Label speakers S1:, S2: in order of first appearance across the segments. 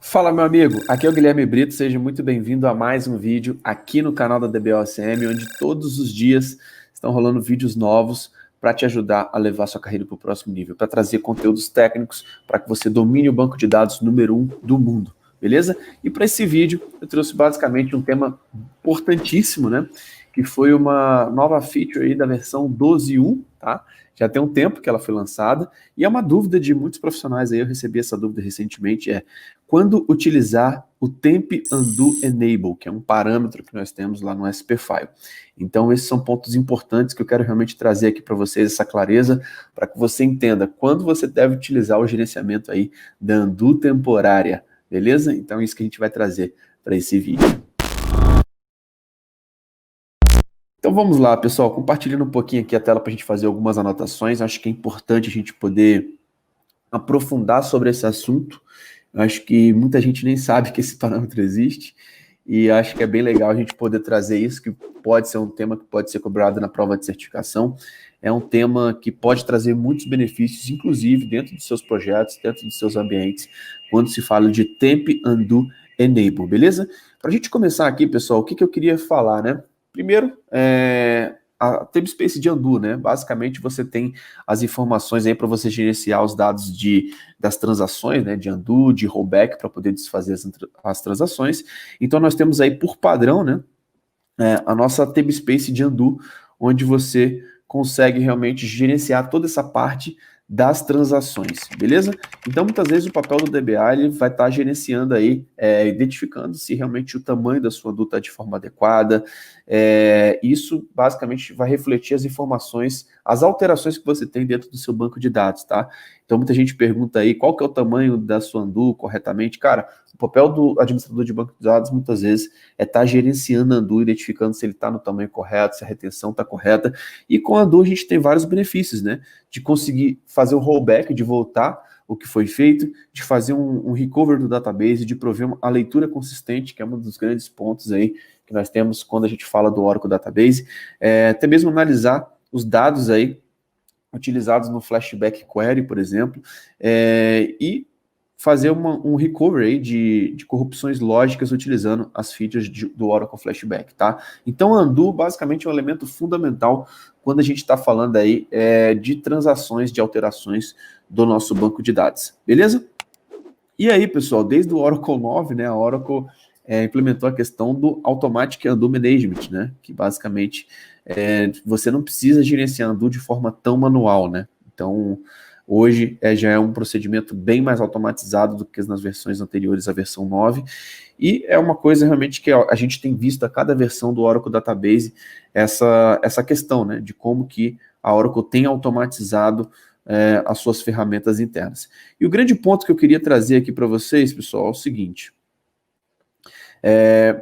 S1: Fala, meu amigo, aqui é o Guilherme Brito, seja muito bem-vindo a mais um vídeo aqui no canal da DBOCM, onde todos os dias estão rolando vídeos novos para te ajudar a levar sua carreira para o próximo nível, para trazer conteúdos técnicos para que você domine o banco de dados número 1 do mundo, beleza? E para esse vídeo eu trouxe basicamente um tema importantíssimo, né? Que foi uma nova feature aí da versão 12.1, tá? Já tem um tempo que ela foi lançada, e é uma dúvida de muitos profissionais aí, eu recebi essa dúvida recentemente, quando utilizar o Temp Undo Enable, que é um parâmetro que nós temos lá no SPFile. Então, esses são pontos importantes que eu quero realmente trazer aqui para vocês, essa clareza, para que você entenda quando você deve utilizar o gerenciamento aí da Undo temporária, beleza? Então, é isso que a gente vai trazer para esse vídeo. Então vamos lá, pessoal, compartilhando um pouquinho aqui a tela para a gente fazer algumas anotações. Acho que é importante a gente poder aprofundar sobre esse assunto. Acho que muita gente nem sabe que esse parâmetro existe, e acho que é bem legal a gente poder trazer isso, que pode ser um tema que pode ser cobrado na prova de certificação. É um tema que pode trazer muitos benefícios, inclusive dentro dos seus projetos, dentro dos seus ambientes, quando se fala de Temp Undo Enable, beleza? Para a gente começar aqui, pessoal, o que eu queria falar, né? Primeiro, a Temspace de Undo, né? Basicamente, você tem as informações aí para você gerenciar os dados das transações, né? De Undo, de rollback, para poder desfazer as transações. Então, nós temos aí por padrão, né? A nossa Temspace de Undo, onde você consegue realmente gerenciar toda essa parte das transações, beleza? Então, muitas vezes o papel do DBA ele vai estar gerenciando aí, identificando se realmente o tamanho da sua Undo está de forma adequada. Isso basicamente vai refletir as informações, as alterações que você tem dentro do seu banco de dados, tá? Então, muita gente pergunta aí qual que é o tamanho da sua Undo corretamente. Cara, o papel do administrador de banco de dados muitas vezes é estar gerenciando a Undo, identificando se ele está no tamanho correto, se a retenção está correta. E com a Undo a gente tem vários benefícios, né? De conseguir fazer o rollback, de voltar o que foi feito, de fazer um recover do database, de prover a leitura consistente, que é um dos grandes pontos aí que nós temos quando a gente fala do Oracle Database, até mesmo analisar os dados aí utilizados no Flashback Query, por exemplo, e fazer um recovery de corrupções lógicas utilizando as features do Oracle Flashback, tá? Então, Undo basicamente é um elemento fundamental quando a gente está falando aí de transações, de alterações do nosso banco de dados, beleza? E aí, pessoal, desde o Oracle 9, né, a Oracle implementou a questão do Automatic Undo Management, né, que basicamente você não precisa gerenciar Undo de forma tão manual, né? Então, hoje já é um procedimento bem mais automatizado do que nas versões anteriores à versão 9, e é uma coisa realmente que a gente tem visto a cada versão do Oracle Database, essa questão, né, de como que a Oracle tem automatizado as suas ferramentas internas. E o grande ponto que eu queria trazer aqui para vocês, pessoal, é o seguinte.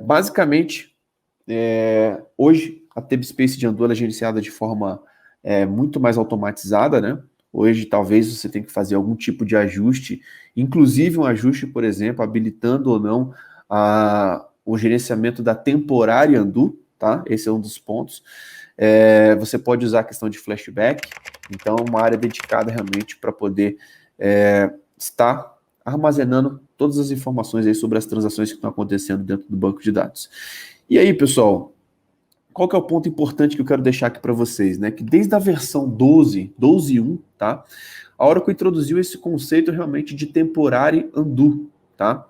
S1: Basicamente, hoje a Temspace de Undo é gerenciada de forma muito mais automatizada, né? Hoje, talvez você tenha que fazer algum tipo de ajuste, inclusive um ajuste, por exemplo, habilitando ou não o gerenciamento da temporária Undo, tá? Esse é um dos pontos. Você pode usar a questão de flashback, então uma área dedicada realmente para poder estar armazenando todas as informações aí sobre as transações que estão acontecendo dentro do banco de dados. E aí, pessoal, qual que é o ponto importante que eu quero deixar aqui para vocês, né? Que desde a versão 12.1, tá? A Oracle introduziu esse conceito realmente de temporary undo, tá?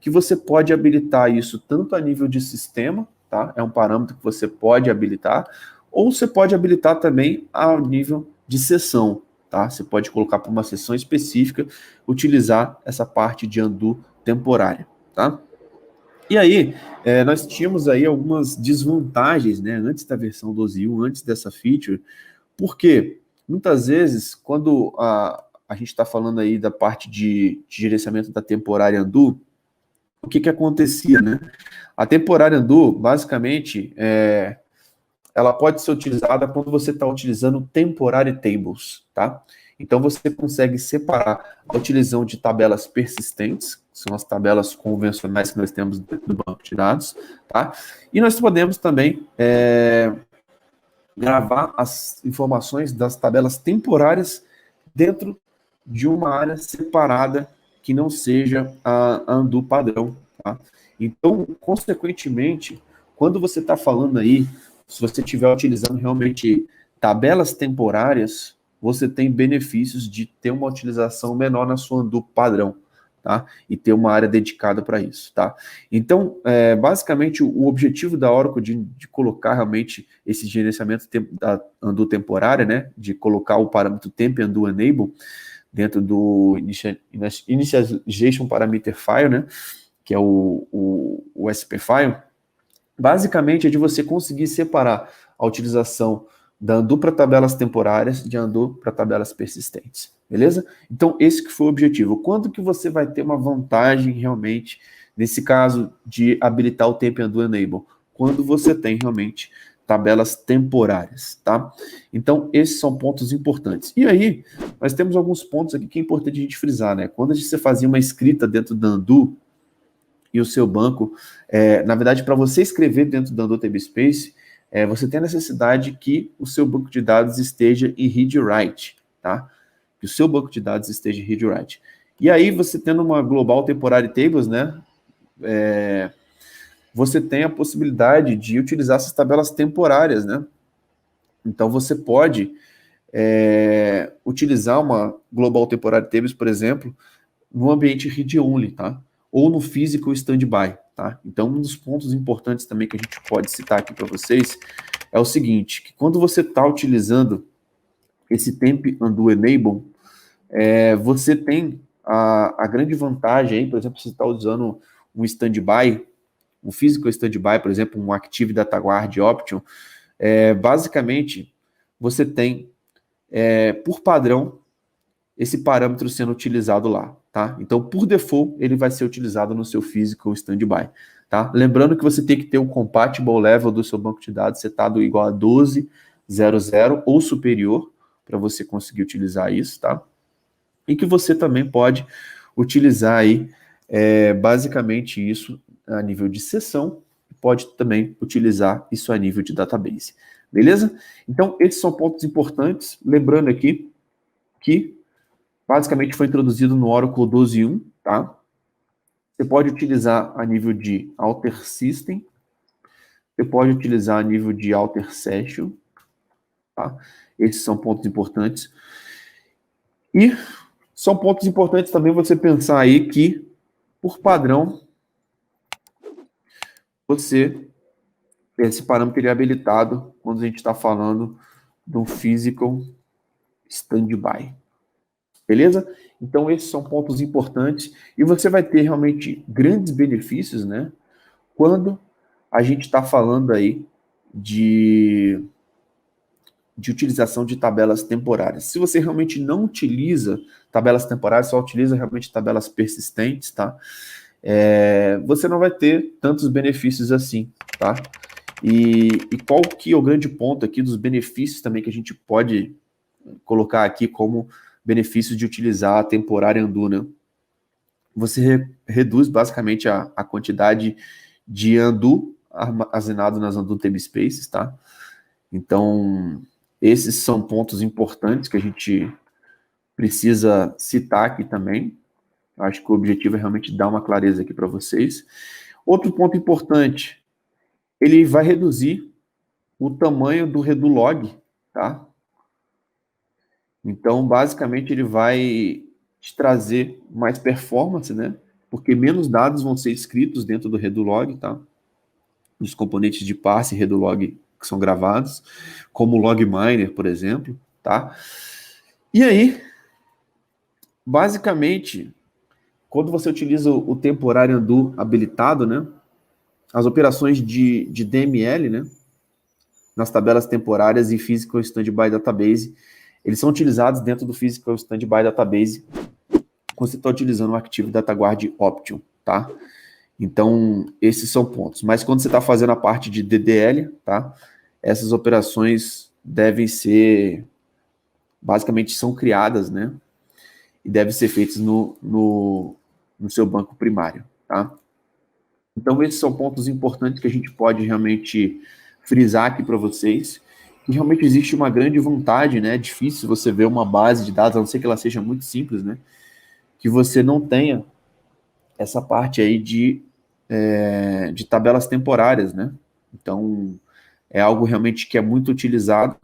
S1: Que você pode habilitar isso tanto a nível de sistema, tá? É um parâmetro que você pode habilitar, ou você pode habilitar também ao nível de sessão, tá? Você pode colocar para uma sessão específica, utilizar essa parte de undo temporária, tá? E aí, nós tínhamos aí algumas desvantagens, né, antes da versão 12.1, antes dessa feature, porque muitas vezes, quando a gente está falando aí da parte de gerenciamento da temporária undo, o que acontecia, né? A temporária undo, basicamente, ela pode ser utilizada quando você está utilizando temporary tables, tá? Então, você consegue separar a utilização de tabelas persistentes, que são as tabelas convencionais que nós temos dentro do banco de dados, tá? E nós podemos também gravar as informações das tabelas temporárias dentro de uma área separada, que não seja a undo padrão, tá? Então, consequentemente, quando você está falando aí, se você estiver utilizando realmente tabelas temporárias, você tem benefícios de ter uma utilização menor na sua undo padrão, tá? E ter uma área dedicada para isso, tá? Então, basicamente, o objetivo da Oracle de colocar realmente esse gerenciamento da undo temporária, né? De colocar o parâmetro temp undo enable dentro do Initialization Parameter File, né? Que é o SP File, basicamente é de você conseguir separar a utilização da undo para tabelas temporárias de undo para tabelas persistentes, beleza? Então, esse que foi o objetivo. Quando que você vai ter uma vantagem realmente, nesse caso, de habilitar o temp undo enable? Quando você tem realmente tabelas temporárias, tá? Então, esses são pontos importantes. E aí, nós temos alguns pontos aqui que é importante a gente frisar, né? Quando você fazia uma escrita dentro da undo, e o seu banco, na verdade, para você escrever dentro da undo tablespace, você tem a necessidade que o seu banco de dados esteja em read-write, tá? Que o seu banco de dados esteja em read-write. E aí, você tendo uma Global Temporary Tables, né? Você tem a possibilidade de utilizar essas tabelas temporárias, né? Então, você pode utilizar uma Global Temporary Tables, por exemplo, no ambiente read-only, tá? Ou no physical standby, tá? Então, um dos pontos importantes também que a gente pode citar aqui para vocês é o seguinte, que quando você está utilizando esse temp undo enable, você tem a grande vantagem aí, por exemplo, se você está usando um standby, um physical standby, por exemplo, um active data guard option, basicamente, você tem, por padrão, esse parâmetro sendo utilizado lá, tá? Então, por default, ele vai ser utilizado no seu physical standby, tá? Lembrando que você tem que ter um compatible level do seu banco de dados setado igual a 12.00 ou superior, para você conseguir utilizar isso, tá? E que você também pode utilizar aí, basicamente isso a nível de sessão, pode também utilizar isso a nível de database, beleza? Então, esses são pontos importantes, lembrando aqui que basicamente foi introduzido no Oracle 12.1, tá? Você pode utilizar a nível de Alter System, você pode utilizar a nível de Alter Session, tá? Esses são pontos importantes. E são pontos importantes também você pensar aí que, por padrão, esse parâmetro é habilitado quando a gente está falando do physical standby. Beleza? Então, esses são pontos importantes e você vai ter realmente grandes benefícios, né? Quando a gente está falando aí de utilização de tabelas temporárias. Se você realmente não utiliza tabelas temporárias, só utiliza realmente tabelas persistentes, tá? Você não vai ter tantos benefícios assim, tá? E qual que é o grande ponto aqui dos benefícios também que a gente pode colocar aqui como benefício de utilizar a temporária undo, né? Você reduz basicamente a quantidade de undo armazenado nas undo tablespaces, tá? Então, esses são pontos importantes que a gente precisa citar aqui também. Acho que o objetivo é realmente dar uma clareza aqui para vocês. Outro ponto importante, ele vai reduzir o tamanho do redulog, tá? Então, basicamente, ele vai te trazer mais performance, né? Porque menos dados vão ser escritos dentro do redulog, tá? Os componentes de parse e redulog que são gravados, como o logminer, por exemplo, tá? E aí, basicamente, quando você utiliza o temporário undo habilitado, né? As operações de DML, né? Nas tabelas temporárias e Physical Standby Database, eles são utilizados dentro do Physical Standby Database quando você está utilizando o Active Data Guard Option, tá? Então, esses são pontos. Mas quando você está fazendo a parte de DDL, tá? Essas operações devem ser, basicamente, são criadas, né? E devem ser feitas no seu banco primário, tá? Então, esses são pontos importantes que a gente pode realmente frisar aqui para vocês, que realmente existe uma grande vontade, né? É difícil você ver uma base de dados, a não ser que ela seja muito simples, né? que você não tenha essa parte aí de tabelas temporárias, né? Então, é algo realmente que é muito utilizado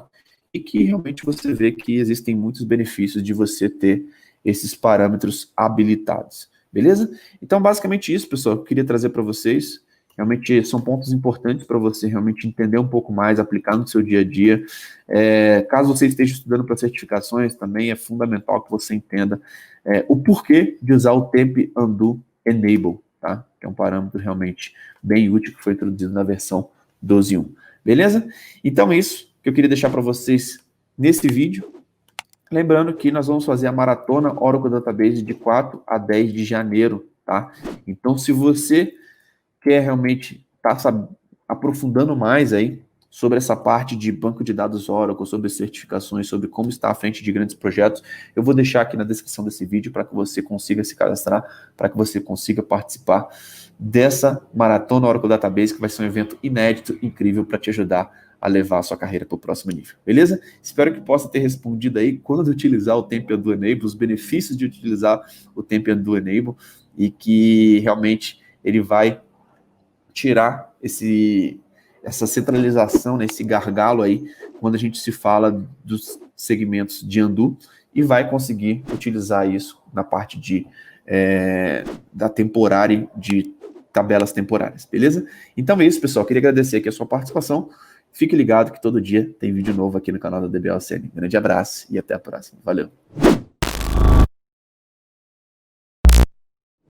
S1: e que realmente você vê que existem muitos benefícios de você ter esses parâmetros habilitados, beleza? Então, basicamente isso, pessoal, que eu queria trazer para vocês. Realmente são pontos importantes para você realmente entender um pouco mais, aplicar no seu dia a dia. Caso você esteja estudando para certificações, também é fundamental que você entenda o porquê de usar o Temp Undo Enable, tá? Que é um parâmetro realmente bem útil que foi introduzido na versão 12.1. Beleza? Então é isso que eu queria deixar para vocês nesse vídeo. Lembrando que nós vamos fazer a maratona Oracle Database de 4 a 10 de janeiro, tá? Então, se você quer realmente estar aprofundando mais aí sobre essa parte de banco de dados Oracle, sobre certificações, sobre como estar à frente de grandes projetos, eu vou deixar aqui na descrição desse vídeo para que você consiga se cadastrar, para que você consiga participar dessa maratona Oracle Database, que vai ser um evento inédito, incrível, para te ajudar a levar a sua carreira para o próximo nível, beleza? Espero que possa ter respondido aí quando utilizar o Temp Undo Enable, os benefícios de utilizar o Temp Undo Enable, e que realmente ele vai tirar essa centralização, né, esse gargalo aí, quando a gente se fala dos segmentos de undo, e vai conseguir utilizar isso na parte da temporária, de tabelas temporárias, beleza? Então é isso, pessoal. Queria agradecer aqui a sua participação. Fique ligado que todo dia tem vídeo novo aqui no canal da DBOCN. Grande abraço e até a próxima. Valeu!